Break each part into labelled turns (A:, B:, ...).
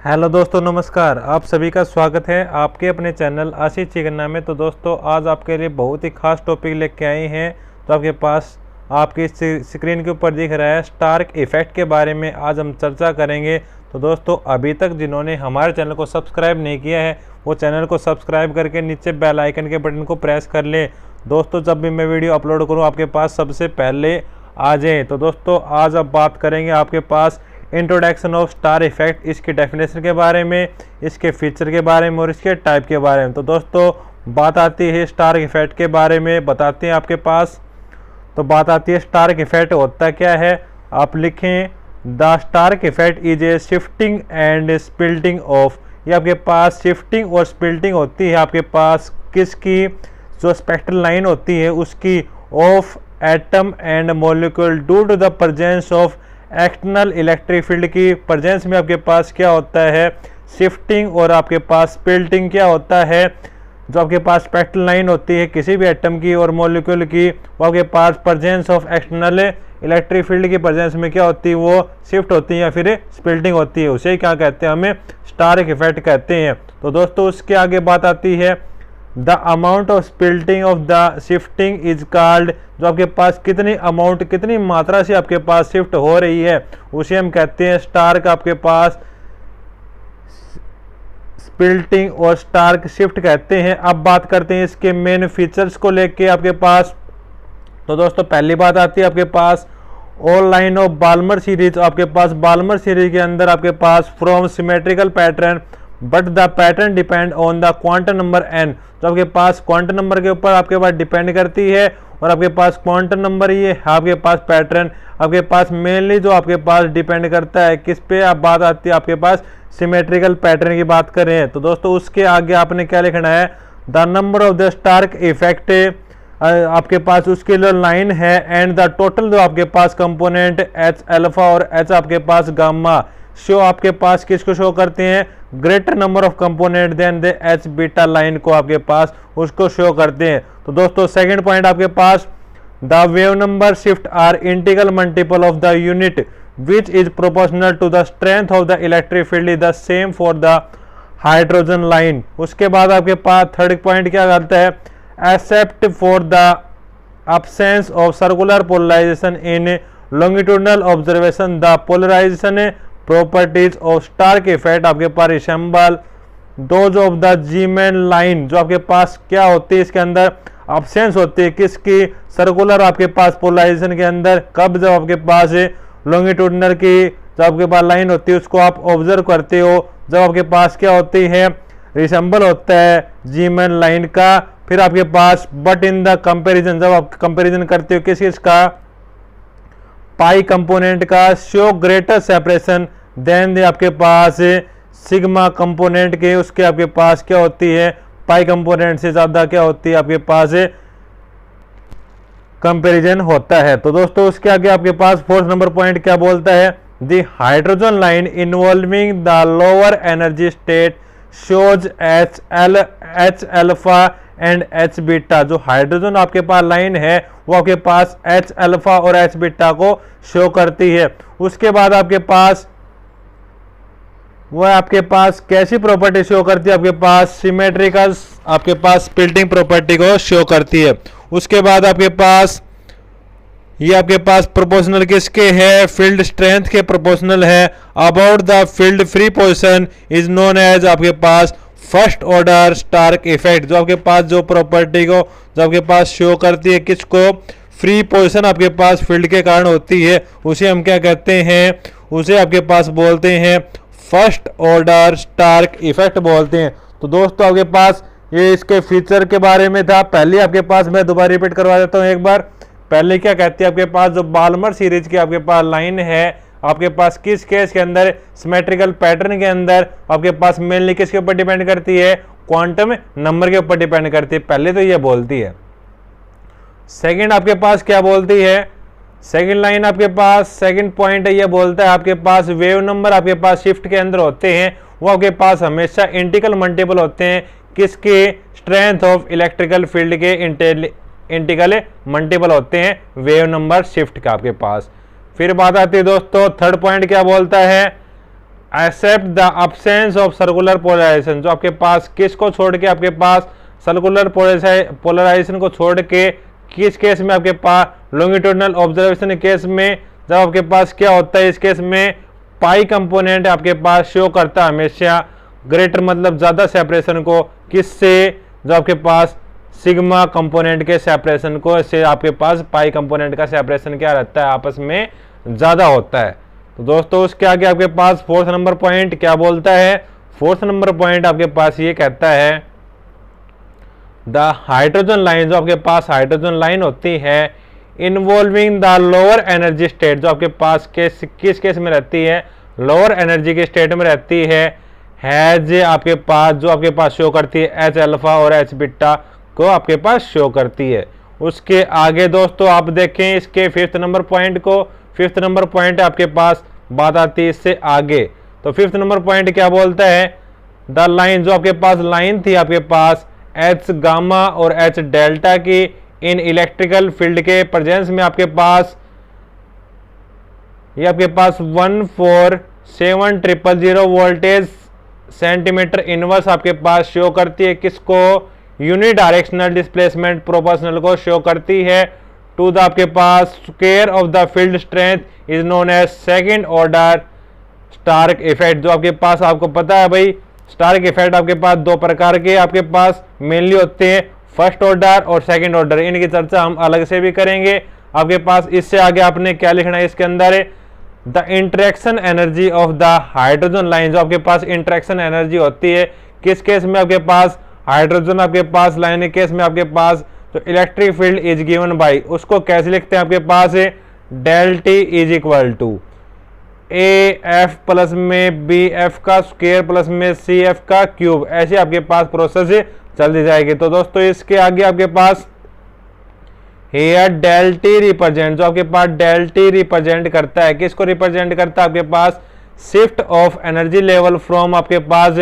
A: Hello दोस्तों, नमस्कार। आप सभी का स्वागत है आपके अपने चैनल आशीष चिकन्ना में। तो दोस्तों, आज आपके लिए बहुत ही खास टॉपिक लेके आए हैं। तो आपके पास आपकी स्क्रीन के ऊपर दिख रहा है स्टार्क इफेक्ट के बारे में आज हम चर्चा करेंगे। तो दोस्तों, अभी तक जिन्होंने हमारे चैनल को सब्सक्राइब नहीं किया है वो चैनल को सब्सक्राइब करके नीचे बेल आइकन के बटन को प्रेस कर ले। दोस्तों, जब भी मैं वीडियो अपलोड करूँ आपके पास सबसे पहले आ जाए। तो दोस्तों, आज अब बात करेंगे आपके पास इंट्रोडक्शन ऑफ स्टार इफेक्ट, इसके डेफिनेशन के बारे में, इसके फीचर के बारे में और इसके टाइप के बारे में। तो दोस्तों, बात आती है स्टार इफेक्ट के बारे में, बताते हैं आपके पास। तो बात आती है स्टार इफेक्ट होता क्या है। आप लिखें the Stark effect is a shifting and splitting of. ये आपके पास शिफ्टिंग और स्पिल्टिंग होती है आपके पास किसकी, जो स्पेक्ट्रल लाइन होती है उसकी, of atom and molecule due to the presence of external electric field की प्रेजेंस में आपके पास क्या होता है शिफ्टिंग, और आपके पास स्पिल्टिंग क्या होता है। जो आपके पास स्पेक्ट्रल लाइन होती है किसी भी एटम की और मॉलिक्यूल की, वो आपके पास presence of external electric field की प्रेजेंस में क्या होती है, वो शिफ्ट होती है या फिर स्पिल्टिंग होती है। उसे क्या कहते हैं, हमें स्टार इफेक्ट कहते हैं। तो दोस्तों, उसके आगे बात आती है the amount of splitting of the shifting is called. जो आपके पास कितनी अमाउंट, कितनी मात्रा से आपके पास शिफ्ट हो रही है उसे हम कहते हैं स्टार्क आपके पास स्पिल्टिंग और स्टार्क शिफ्ट कहते हैं। अब बात करते हैं इसके मेन फीचर्स को लेके आपके पास। तो दोस्तों, पहली बात आती है आपके पास all line of Balmer series. आपके पास बाल्मर सीरीज के अंदर आपके पास from symmetrical pattern but the pattern depend on the quantum number n. तो आपके पास क्वांटम नंबर के ऊपर आपके पास डिपेंड करती है, और आपके पास क्वांटम नंबर ये आपके पास पैटर्न आपके पास मेनली जो आपके पास डिपेंड करता है किस पे। अब बात आती है आपके पास सिमेट्रिकल पैटर्न की बात करें। तो दोस्तों, उसके आगे आपने क्या लिखना है, the number of the Stark effect आपके पास उसके लिए लाइन है, एंड द टोटल जो आपके पास कंपोनेंट एच अल्फा और एच आपके पास गामा शो आपके पास किसको शो करते हैं, greater number of component than the H beta line को आपके पास उसको शो करते हैं। तो दोस्तों, सेकंड पॉइंट आपके पास the wave number shift are integral multiple of the unit which is proportional to the strength of the electric field is the same for the hydrogen line. उसके बाद आपके पास थर्ड पॉइंट क्या करता है, except for the absence of circular polarization in longitudinal observation the polarization properties of Stark effect आपके पास resemble those of the Zeeman line। जो आपके पास क्या होती है, इसके अंदर absence होती है किसकी, सर्कुलर आपके पास पोलराइजेशन के अंदर। कब, जब आपके पास लॉन्गिट्यूडनल की जो आपके पास लाइन होती है उसको आप ऑब्जर्व करते हो, जब आपके पास क्या होती है, रिसेंबल होता है जीमैन लाइन का। फिर आपके पास बट इन द कंपैरिजन, जब आप कंपैरिजन करते हो किस किस का, पाई कंपोनेंट का, शो ग्रेटर सेपरेशन देन आपके पास सिग्मा कंपोनेंट के, उसके आपके पास क्या होती है, पाई कंपोनेंट से ज्यादा क्या होती है आपके पास कंपैरिजन होता है। तो दोस्तों, उसके आगे आपके पास फोर्थ नंबर पॉइंट क्या बोलता है, the hydrogen line involving the lower energy state shows H alpha and H beta. जो हाइड्रोजन आपके पास लाइन है वो आपके पास एच अल्फा और एच बीटा को शो करती है। उसके बाद आपके पास वो आपके पास कैसी प्रॉपर्टी शो करती है, आपके पास सिमेट्रिकल आपके पास स्पिल्टिंग प्रॉपर्टी को शो करती है। उसके बाद आपके पास ये आपके पास प्रोपोर्शनल किसके है, फील्ड स्ट्रेंथ के प्रोपोर्शनल है। About the field free position is known as आपके पास फर्स्ट ऑर्डर स्टार्क इफेक्ट। जो आपके पास जो प्रॉपर्टी को जो आपके पास शो करती है किसको, फ्री पोजीशन आपके पास फील्ड के कारण होती है, उसे हम क्या कहते हैं, उसे आपके पास बोलते हैं फर्स्ट ऑर्डर स्टार्क इफेक्ट बोलते हैं। तो दोस्तों, आपके पास ये इसके फीचर के बारे में था। पहले आपके पास मैं दोबारा रिपीट करवा देता हूँ एक बार। पहले क्या कहती है, आपके पास जो बाल्मर सीरीज की आपके पास लाइन है आपके पास किस केस के अंदर, सिमेट्रिकल पैटर्न के अंदर आपके पास मेनली किसके ऊपर डिपेंड करती है, क्वांटम नंबर के ऊपर डिपेंड करती है। पहले तो ये बोलती है। सेकंड आपके पास क्या बोलती है, सेकंड लाइन आपके पास सेकंड पॉइंट है, ये बोलता है आपके पास वेव नंबर आपके पास शिफ्ट के अंदर होते हैं वो आपके पास हमेशा इंटीग्रल मल्टीपल होते हैं किसके, स्ट्रेंथ ऑफ इलेक्ट्रिकल फील्ड के इंटीग्रल मल्टीपल होते हैं वेव नंबर शिफ्ट का आपके पास। फिर बात आती है दोस्तों, थर्ड पॉइंट क्या बोलता है, except the absence of circular polarisation, जो आपके पास किसको छोड़ के, आपके पास सर्कुलर पोलराइजेशन को छोड़ के किस केस में आपके पास लॉन्गिट्यूडनल ऑब्जर्वेशन केस में जब आपके पास क्या होता है, इस केस में पाई कंपोनेंट आपके पास शो करता है हमेशा ग्रेटर मतलब ज्यादा सेपरेशन को, किससे, जो आपके पास सिग्मा कंपोनेंट के सेपरेशन को, इससे आपके पास पाई कंपोनेंट का सेपरेशन क्या रहता है, आपस में ज्यादा होता है। तो दोस्तों उसके आगे आपके पास फोर्थ नंबर पॉइंट क्या बोलता है, फोर्थ नंबर पॉइंट आपके पास ये कहता है द हाइड्रोजन लाइन, जो आपके पास हाइड्रोजन लाइन होती है involving the lower energy state, जो आपके पास किस केस में रहती है, लोअर एनर्जी के स्टेट में रहती है, हैज आपके पास जो आपके पास शो करती है एच अल्फा और एच बीटा को आपके पास शो करती है। उसके आगे दोस्तों आप देखें इसके फिफ्थ नंबर पॉइंट को, फिफ्थ नंबर पॉइंट आपके पास बात आती है इससे आगे। तो फिफ्थ नंबर पॉइंट क्या बोलता है, द लाइन, जो आपके पास लाइन थी आपके पास एच गामा और एच डेल्टा की इन इलेक्ट्रिकल फील्ड के प्रेजेंस में आपके पास ये आपके पास 14700 वोल्टेज सेंटीमीटर इनवर्स आपके पास शो करती है, किसको, यूनिडायरेक्शनल डिस्प्लेसमेंट प्रोपोर्शनल को शो करती है टू द आपके पास square of the field strength is known as second order Stark effect. जो आपके पास आपको पता है भाई स्टार्क इफेक्ट आपके पास दो प्रकार के आपके पास मेनली होते हैं, फर्स्ट ऑर्डर और सेकंड ऑर्डर, इनकी चर्चा हम अलग से भी करेंगे। आपके पास इससे आगे आपने क्या लिखना है इसके अंदर, the interaction energy of the hydrogen line, जो आपके पास इंटरेक्शन एनर्जी होती है किस केस में, आपके पास हाइड्रोजन आपके पास लाइन के केस में आपके पास तो electric field is given by, उसको कैसे लिखते हैं आपके पास del T is equal to A F plus में बी एफ का स्क्वायर प्लस में सी एफ का क्यूब, ऐसे आपके पास प्रोसेस चलती जाएगी। तो दोस्तों इसके आगे आपके पास हेयर डेल टी रिप्रेजेंट, जो आपके पास डेल टी रिप्रेजेंट करता है, किसको रिप्रेजेंट करता है, आपके पास shift of energy level from आपके पास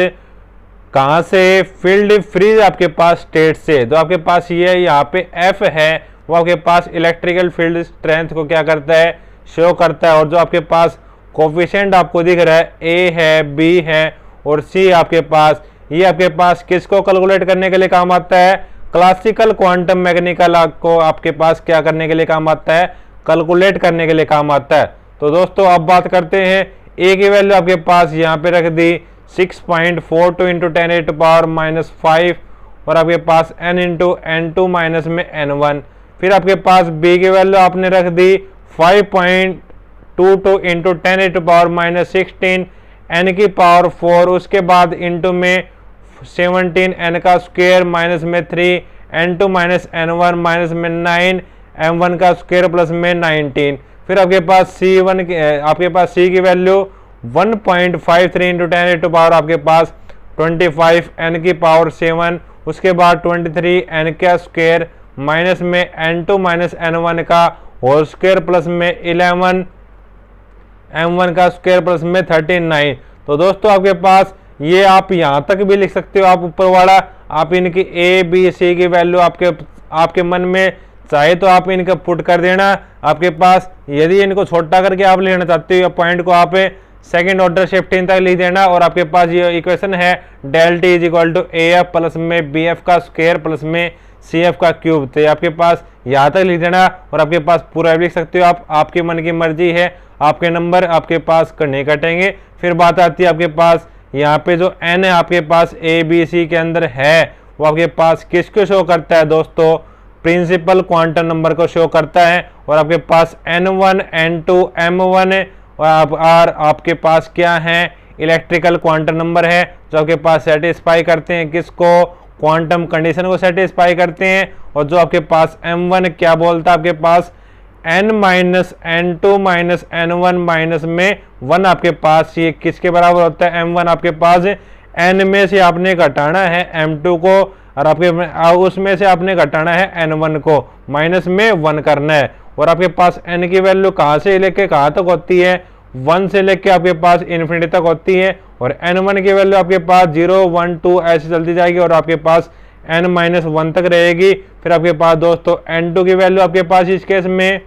A: कहां से, फील्ड फ्री आपके पास स्टेट से। तो आपके पास ये यहाँ पे एफ है वो आपके पास इलेक्ट्रिकल फील्ड स्ट्रेंथ को क्या करता है, शो करता है। और जो आपके पास कोफिशिएंट आपको दिख रहा है ए है, बी है और सी आपके पास, ये आपके पास किसको कैलकुलेट करने के लिए काम आता है, क्लासिकल क्वांटम मैकेनिकल को आपके पास क्या करने के लिए काम आता है, कैलकुलेट करने के लिए काम आता है। तो दोस्तों अब बात करते हैं ए की वैल्यू आपके पास यहाँ पे रख दी 6.42 इंटू 10⁻⁻5 और आपके पास n इंटू n2 माइनस में n1। फिर आपके पास b की वैल्यू आपने रख दी 5.22 इंटू 10⁻⁻16 n की पावर 4, उसके बाद इंटू में 17 n का स्क्वायर माइनस में 3 n2 माइनस n1 माइनस में 9 m1 का स्क्वायर प्लस में 19। फिर आपके पास c1 आपके पास c की वैल्यू 1.53 इंटू 10 टू पावर आपके पास 25 n की पावर 7, उसके बाद 23 n का स्क्वायर माइनस में n2 माइनस n1 का होल स्क्वायर प्लस में 11 m1 का स्क्वायर प्लस में 39। तो दोस्तों आपके पास ये आप यहाँ तक भी लिख सकते हो, आप ऊपर वाला आप इनकी ए बी सी की वैल्यू आपके मन में चाहे तो आप इनका पुट कर देना आपके पास, यदि इनको छोटा करके आप लेना चाहते हो पॉइंट को आप सेकंड ऑर्डर शिफ्टिंग तक लिख देना। और आपके पास ये इक्वेशन है del T is equal to A F plus में बी एफ का स्क्वायर प्लस में सी एफ का क्यूब। तो आपके पास यहाँ तक लिख देना और आपके पास पूरा लिख सकते हो आप, आपके मन की मर्जी है, आपके नंबर आपके पास नहीं कटेंगे। फिर बात आती है आपके पास यहाँ पे जो n है आपके पास ए बी सी के अंदर है वो आपके पास किसको शो करता है दोस्तों, प्रिंसिपल क्वांटम नंबर को शो करता है। और आपके पास n1 n2 m1 और आपके पास क्या है, इलेक्ट्रिकल क्वांटम नंबर है जो आपके पास सेटिस्फाई करते हैं किसको, क्वांटम कंडीशन को सेटिस्फाई करते हैं। और जो आपके पास m1 क्या बोलता है, आपके पास n minus n2 minus n1 minus में 1 आपके पास ये किसके बराबर होता है, m1 आपके पास n में से आपने घटाना है m2 को और आपके उसमें से आपने घटाना है n1 को, माइनस में 1 करना है। और आपके पास n की वैल्यू कहाँ से लेके कहाँ तक होती है, 1 से लेके आपके पास इन्फिनिटी तक होती है। और n1 की वैल्यू आपके पास 0 1 2 ऐसे चलती जाएगी और आपके पास n माइनस 1 तक रहेगी। फिर आपके पास दोस्तों n2 की वैल्यू आपके पास इस केस में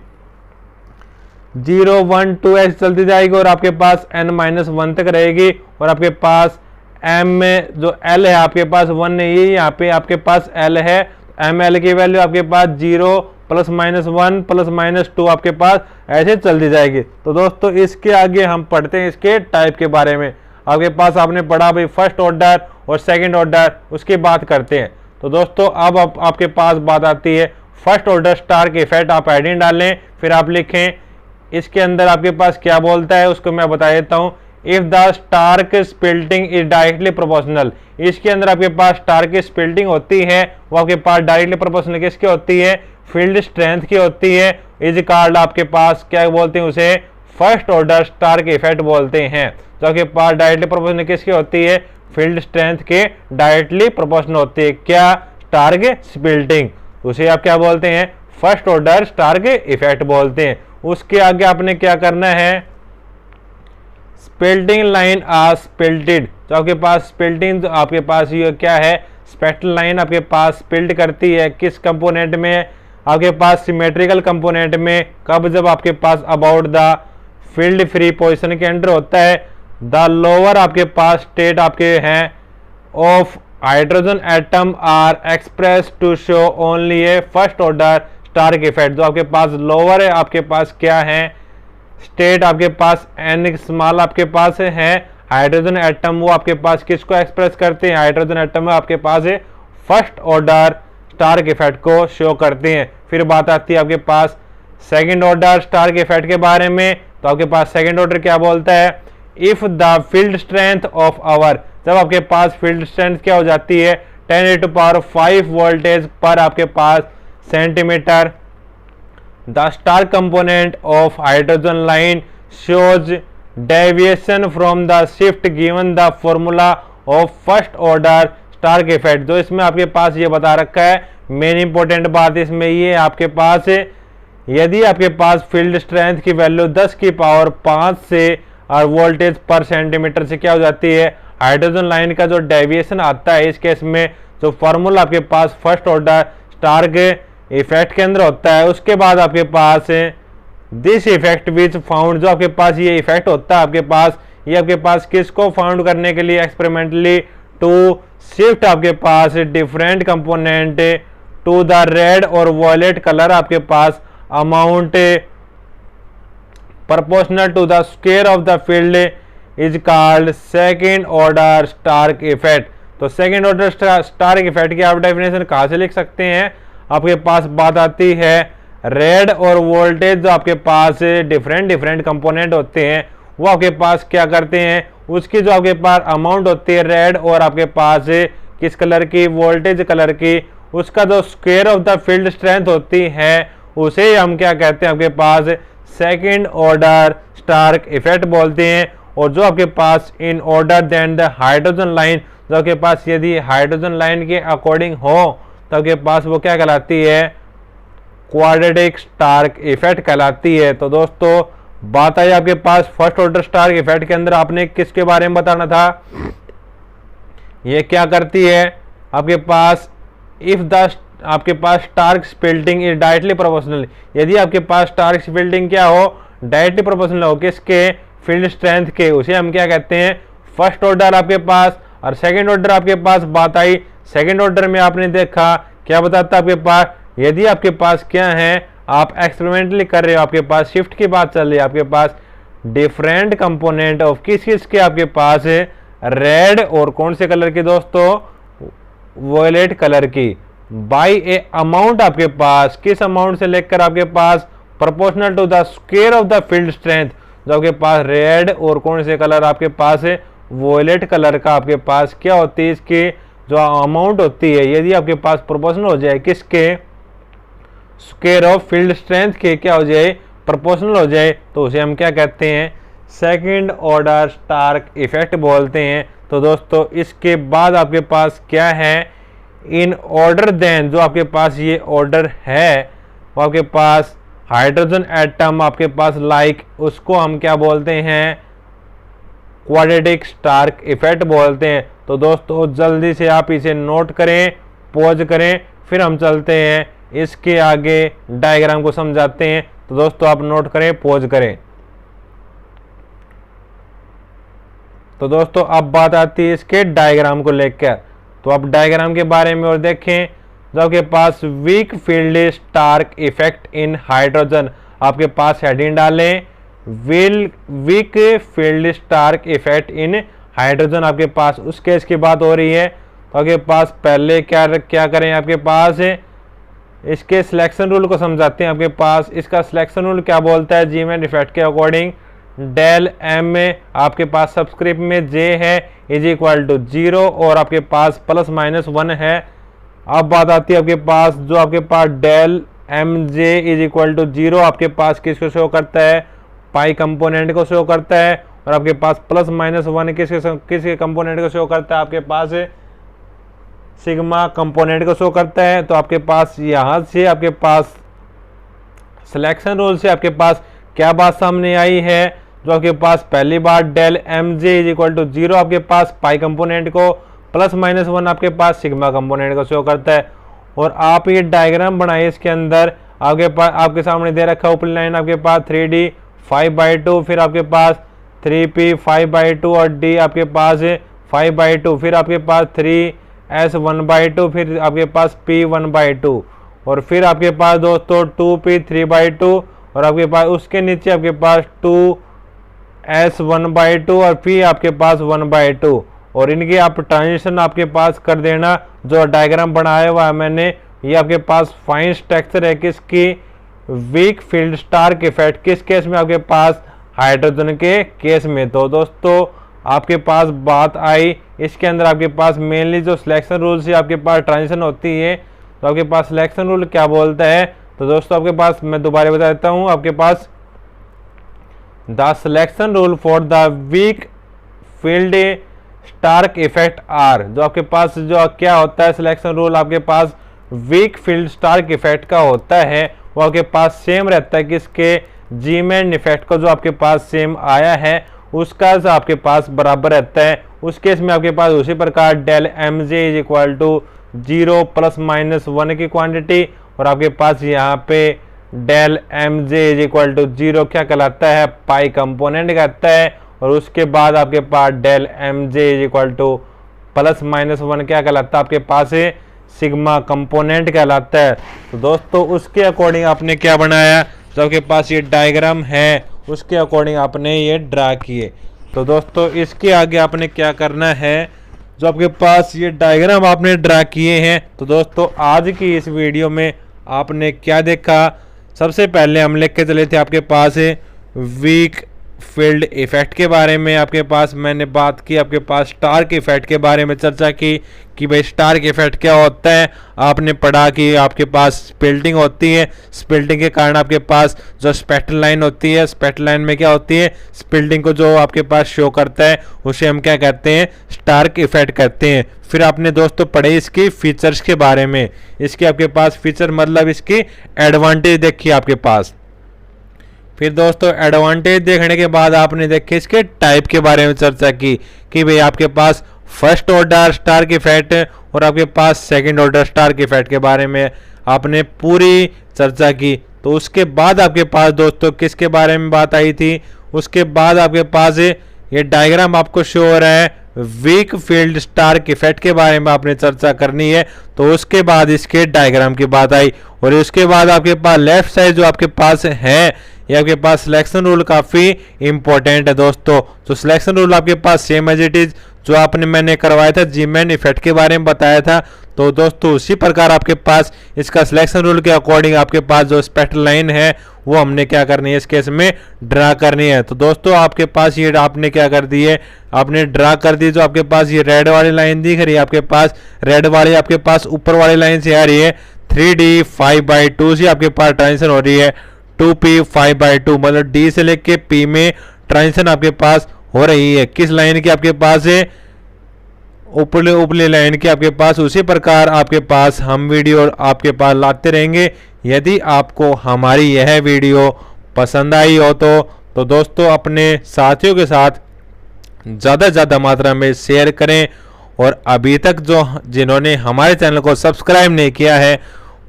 A: 0 1 2 ऐसे चलती जाएगी और आपके पास n-1 तक रहेगी। और आपके पास m में जो l है आपके पास 1 नहीं है, यहाँ पे आपके पास l है, ml की वैल्यू आपके पास 0 +-1 +-2 आपके पास ऐसे चलती जाएगी। तो दोस्तों इसके आगे हम पढ़ते हैं इसके टाइप के बारे में। आपके पास आपने पढ़ा भाई फर्स्ट ऑर्डर और सेकंड ऑर्डर, उसकी बात करते हैं। तो दोस्तों अब आपके पास बात आती है फर्स्ट ऑर्डर स्टार्क इफेक्ट। आप हेडिंग डालें, फिर आप लिखें इसके अंदर आपके पास क्या बोलता है उसको मैं बता देता हूँ। If the Stark splitting is directly proportional, इसके अंदर आपके पास स्टार्क की स्प्लिटिंग होती है, वो आपके पास डायरेक्टली प्रोपोर्शनल किसकी होती है, फील्ड स्ट्रेंथ की होती है। इज कॉल्ड आपके पास क्या बोलते हैं उसे, फर्स्ट ऑर्डर स्टार्क इफेक्ट बोलते हैं। तो आपके पास डायरेक्टली प्रोपोर्शनल किसकी होती है, फील्ड स्ट्रेंथ के डायरेक्टली प्रोपोर्शनल होती है क्या, स्टार्क स्प्लिटिंग, उसे आप क्या बोलते हैं, फर्स्ट ऑर्डर स्टार्क इफेक्ट बोलते हैं। उसके आगे आपने क्या करना है, स्प्लिटिंग लाइन आर स्प्लिटेड। तो आपके पास स्प्लिटिंग आपके पास ये क्या है, स्पेक्ट्रल लाइन आपके पास स्प्लिट करती है किस कंपोनेंट में, आपके पास सिमेट्रिकल कंपोनेंट में। कब, जब आपके पास about the field free position के अंडर होता है। द लोअर आपके पास स्टेट आपके हैं of hydrogen atom are express to show only a first order Stark effect. जो आपके पास लोअर है आपके पास क्या है, स्टेट आपके पास एन स्मॉल आपके पास है हाइड्रोजन एटम, वो आपके पास किसको एक्सप्रेस करते हैं, हाइड्रोजन एटम आपके पास है फर्स्ट ऑर्डर स्टार्क इफेक्ट को शो करते हैं। फिर बात आती है आपके पास सेकंड ऑर्डर स्टार्क इफेक्ट के बारे में। तो आपके पास सेकंड ऑर्डर क्या बोलता है, if the field strength of our, जब आपके पास फील्ड स्ट्रेंथ क्या हो जाती है 10⁵ वोल्टेज पर आपके पास centimetre, the star component of hydrogen line shows deviation from the shift given the formula of first order Stark effect. जो इसमें आपके पास ये बता रखा है, मेन इंपॉर्टेंट बात इसमें ये आपके पास है, यदि आपके पास फील्ड स्ट्रेंथ की वैल्यू 10⁵ से और वोल्टेज पर सेंटीमीटर से क्या हो जाती है, हाइड्रोजन लाइन का जो डेविएशन आता है इस केस में जो फॉर्मूला आपके पास फर्स्ट ऑर्डर स्टार्क इफेक्ट के अंदर होता है। उसके बाद आपके पास दिस इफेक्ट विच फाउंड, जो आपके पास ये इफेक्ट होता है आपके पास, ये आपके पास किसको फाउंड करने के लिए, एक्सपेरिमेंटली टू शिफ्ट आपके पास different component to the red और वॉयलेट कलर आपके पास amount proportional to the square of the field is called second order stark effect। तो सेकेंड ऑर्डर स्टार्क इफेक्ट की आप डेफिनेशन कहाँ से लिख सकते हैं, आपके पास बात आती है रेड और वोल्टेज जो आपके पास डिफरेंट कंपोनेंट होते हैं वो आपके पास क्या करते हैं, उसकी जो आपके पास अमाउंट होती है रेड और आपके पास किस कलर की, वोल्टेज कलर की, उसका जो square of the field strength होती है उसे हम क्या कहते हैं, आपके पास सेकेंड ऑर्डर स्टार्क इफेक्ट बोलते हैं। और जो आपके पास in order then the hydrogen line, जो आपके पास यदि हाइड्रोजन लाइन के अकॉर्डिंग हो तो आपके पास वो क्या कहलाती है, क्वाड्रेटिक स्टार्क इफेक्ट कहलाती है। तो दोस्तों बात आई आपके पास फर्स्ट ऑर्डर स्टार्क इफेक्ट के अंदर आपने किसके बारे में बताना था, ये क्या करती है आपके पास, इफ द आपके पास Stark splitting is directly proportional, यदि आपके पास स्टार्क स्प्लिटिंग क्या हो, डायरेक्टली प्रोपोर्शनल हो किसके, फील्ड स्ट्रेंथ के, उसे हम क्या कहते हैं फर्स्ट ऑर्डर आपके पास। और सेकंड ऑर्डर आपके पास बात आई, सेकंड ऑर्डर में आपने देखा क्या बताता आपके पास, यदि आपके पास क्या है, आप एक्सपेरिमेंटली कर रहे हो, आपके पास शिफ्ट की बात चल रही है, आपके पास डिफरेंट कंपोनेंट ऑफ किस के आपके पास है, रेड और कौन से कलर की दोस्तों, वॉयलेट कलर की, बाई ए अमाउंट आपके पास, किस अमाउंट से लेकर आपके पास proportional to the square of the field strength, जो आपके पास रेड और कौन से कलर आपके पास है, वॉयलेट कलर का आपके पास क्या होती है, इसकी जो अमाउंट होती है यदि आपके पास प्रोपोर्शनल हो जाए किसके, स्क्वायर ऑफ फील्ड स्ट्रेंथ के क्या हो जाए, प्रोपोर्शनल हो जाए, तो उसे हम क्या कहते हैं, सेकंड ऑर्डर स्टार्क इफेक्ट बोलते हैं। तो दोस्तों इसके बाद आपके पास क्या है, इन ऑर्डर देन, जो आपके पास ये ऑर्डर है वो आपके पास हाइड्रोजन एटम आपके पास लाइक, उसको हम क्या बोलते हैं, क्वाड्रेटिक स्टार्क इफेक्ट बोलते हैं। तो दोस्तों जल्दी से आप इसे नोट करें, पॉज करें, फिर हम चलते हैं इसके आगे डायग्राम को समझाते हैं। तो दोस्तों आप नोट करें, पॉज करें। तो दोस्तों अब बात आती है इसके डायग्राम को लेकर। तो आप डायग्राम के बारे में और देखें, जो आपके पास weak field Stark effect in hydrogen, आपके पास हेडिंग डालें weak field Stark effect in hydrogen, आपके पास उस केस की बात हो रही है। तो आपके पास पहले क्या करें, आपके पास इसके सिलेक्शन रूल को समझाते हैं। आपके पास इसका सिलेक्शन रूल क्या बोलता है, जीमैन इफेक्ट के अकॉर्डिंग डेल एम में आपके पास सबस्क्रिप्ट में जे है इज इक्वल टू 0 और आपके पास प्लस माइनस 1 है। अब बात आती है आपके पास जो आपके पास del M J is equal to 0 आपके पास किसको शो करता है, पाई कंपोनेंट को शो करता है, और आपके पास प्लस माइनस 1 किसके कंपोनेंट को शो करता है, आपके पास सिग्मा कंपोनेंट को शो करता है। तो आपके पास यहाँ से आपके पास सिलेक्शन रूल से आपके पास क्या बात सामने आई है, जो आपके पास पहली बार del M J is equal to 0 आपके पास पाई कंपोनेंट को, प्लस माइनस 1 आपके पास सिग्मा कंपोनेंट को शो करता है। और आप ये डायग्राम बनाइए, इसके अंदर आपके सामने दे रखा ऊपरी लाइन आपके पास 3D 5/2, फिर आपके पास 3P 5/2 और D आपके पास 5/2, फिर आपके पास 3S 1/2, फिर आपके पास P 1/2, और फिर आपके पास दोस्तों 2P 3/2, और आपके पास उसके नीचे आपके पास 2S 1/2 और फिर आपके पास 1/2, और इनकी आप ट्रांजिशन आपके पास कर देना। जो डायग्राम बनाया हुआ है मैंने, ये आपके पास फाइन स्ट्रक्चर है किसकी, वीक फील्ड स्टार्क इफेक्ट, किस केस में, आपके पास हाइड्रोजन के केस में। तो दोस्तों आपके पास बात आई, इसके अंदर आपके पास मेनली जो सिलेक्शन रूल से आपके पास ट्रांजिशन होती है, तो आपके पास सिलेक्शन रूल क्या बोलता है। तो दोस्तों आपके पास मैं दोबारा बता देता हूँ, आपके पास the selection rule for the weak field Stark effect are, जो आपके पास जो क्या होता है सिलेक्शन रूल आपके पास वीक फील्ड स्टार्क इफेक्ट का होता है, वो आपके पास सेम रहता है किसके, जीमैन इफेक्ट को जो आपके पास सेम आया है उसका जो आपके पास बराबर रहता है। उस केस में आपके पास उसी प्रकार del M J is equal to 0 plus minus 1 की क्वांटिटी, और आपके पास यहाँ पे del M J is equal to 0 क्या कहलाता है, पाई कंपोनेंट कहता है, और उसके बाद आपके पास del M J is equal to plus minus 1 क्या कहलाता है, आपके पास सिग्मा कंपोनेंट कहलाता है। तो दोस्तों उसके अकॉर्डिंग आपने क्या बनाया, जो आपके पास ये डायग्राम है उसके अकॉर्डिंग आपने ये ड्रा किए। तो दोस्तों इसके आगे आपने क्या करना है, जो आपके पास ये डायग्राम आपने ड्रा किए हैं। तो दोस्तों आज की इस वीडियो में आपने क्या देखा, सबसे पहले हम लिख के चले थे आपके पास वीक फील्ड इफेक्ट के बारे में, आपके पास मैंने बात की, आपके पास स्टार्क इफेक्ट के बारे में चर्चा की कि भाई स्टार्क इफेक्ट क्या होता है। आपने पढ़ा कि आपके पास स्पिल्टिंग होती है, स्पिल्टिंग के कारण आपके पास जो स्पेक्ट्रल लाइन होती है, स्पेक्ट्रल लाइन में क्या होती है, स्पिल्टिंग को जो आपके पास शो करता है उसे हम क्या कहते हैं, स्टार्क इफेक्ट कहते हैं। फिर आपने दोस्तों पढ़े इसकी फीचर्स के बारे में, इसके आपके पास फीचर मतलब इसकी एडवांटेज देखी आपके पास। फिर दोस्तों एडवांटेज देखने के बाद आपने देखे इसके टाइप के बारे में चर्चा की कि भाई आपके पास फर्स्ट ऑर्डर स्टार्क इफेक्ट और आपके पास सेकंड ऑर्डर स्टार्क इफेक्ट के बारे में आपने पूरी चर्चा की। तो उसके बाद आपके पास दोस्तों किसके बारे में बात आई थी, उसके बाद आपके पास ये डायग्राम आपको शो हो रहा है वीक फील्ड स्टार्क इफेक्ट के बारे में आपने चर्चा करनी है। तो उसके बाद इसके डायग्राम की बात आई, और उसके बाद आपके पास लेफ्ट साइड जो आपके पास है, ये आपके पास सिलेक्शन रूल काफ़ी इंपॉर्टेंट है दोस्तों। तो सिलेक्शन रूल आपके पास सेम एज इट इज जो आपने मैंने करवाया था, जीमैन इफेक्ट के बारे में बताया था। तो दोस्तों उसी प्रकार आपके पास इसका सिलेक्शन रूल के अकॉर्डिंग आपके पास जो स्पेक्ट्रल लाइन है वो हमने क्या करनी है, इस केस में ड्रा करनी है। तो दोस्तों आपके पास ये आपने क्या कर दी है, आपने ड्रा कर दी। जो आपके पास ये रेड वाली लाइन दिख रही है, आपके पास रेड वाली आपके पास ऊपर वाली लाइन से आ रही है 3D 5/2 से आपके पास ट्रांजिशन हो रही है 2P 5/2, मतलब D से लेके P में ट्रांजिशन आपके पास हो रही है। किस लाइन की, आपके पास है ऊपरली लाइन की आपके पास। उसी प्रकार आपके पास हम वीडियो आपके पास लाते रहेंगे। यदि आपको हमारी यह वीडियो पसंद आई हो तो दोस्तों अपने साथियों के साथ ज़्यादा से ज़्यादा मात्रा में शेयर करें, और अभी तक जो जिन्होंने हमारे चैनल को सब्सक्राइब नहीं किया है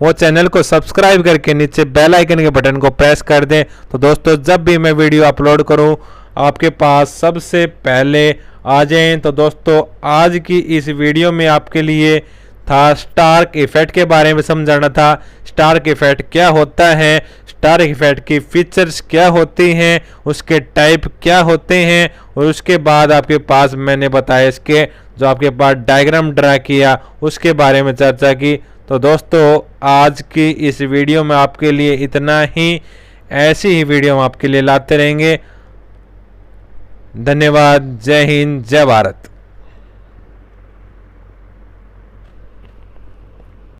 A: वो चैनल को सब्सक्राइब करके नीचे बेल आइकन के बटन को प्रेस कर दें। तो दोस्तों जब भी मैं वीडियो अपलोड करूं आपके पास सबसे पहले आ जाएं। तो दोस्तों आज की इस वीडियो में आपके लिए था स्टार्क इफेक्ट के बारे में समझाना था। स्टार्क इफेक्ट क्या होता है, स्टार्क इफेक्ट की फीचर्स क्या होती हैं, उसके टाइप क्या होते हैं, और उसके बाद आपके पास मैंने बताया इसके जो आपके पास डायग्राम ड्रा किया उसके बारे में चर्चा की। तो दोस्तों आज की इस वीडियो में आपके लिए इतना ही। ऐसी ही वीडियो हम आपके लिए लाते रहेंगे। धन्यवाद। जय हिंद, जय भारत।